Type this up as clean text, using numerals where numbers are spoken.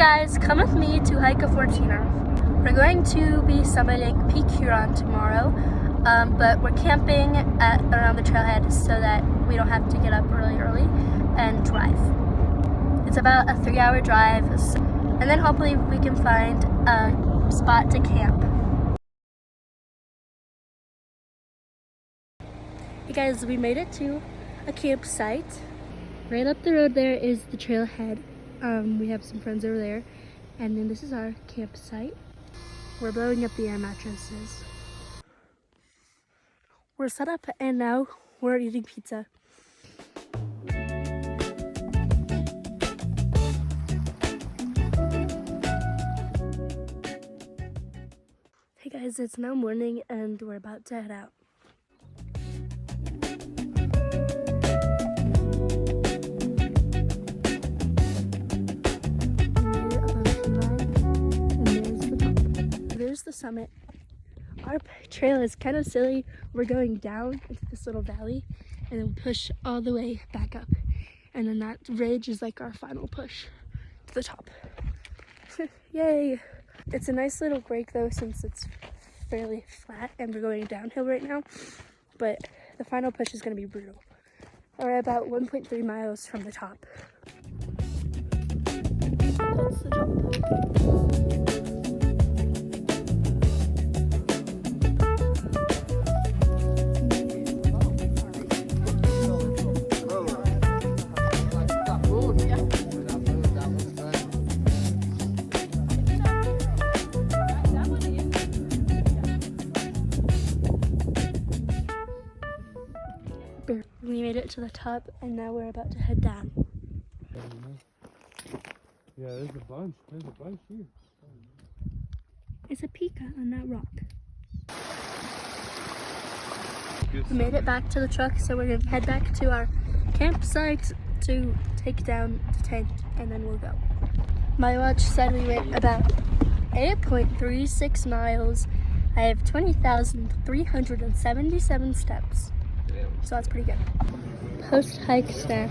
guys, come with me to hike a 14er. We're going to be summiting Peak Huron tomorrow, but we're camping around the trailhead so that we don't have to get up really early and drive. It's about a 3-hour drive, and then hopefully we can find a spot to camp. Hey guys, we made it to a campsite. Right up the road there is the trailhead. We have some friends over there, and then this is our campsite. We're blowing up the air mattresses. We're set up and now we're eating pizza. Hey guys, it's now morning and we're about to head out. There's the summit. Our trail is kind of silly. We're going down into this little valley and then push all the way back up. And then that ridge is like our final push to the top. Yay! It's a nice little break though, since it's fairly flat and we're going downhill right now. But the final push is going to be brutal. We're about 1.3 miles from the top. That's the top. We made it to the top and now we're about to head down. Yeah, there's a bunch. There's a bunch here. It's a peak on that rock. We made it back to the truck, so we're gonna head back to our campsite to take down the tent and then we'll go. My watch said we went about 8.36 miles. I have 20,377 steps. So that's pretty good. Post-hike snack.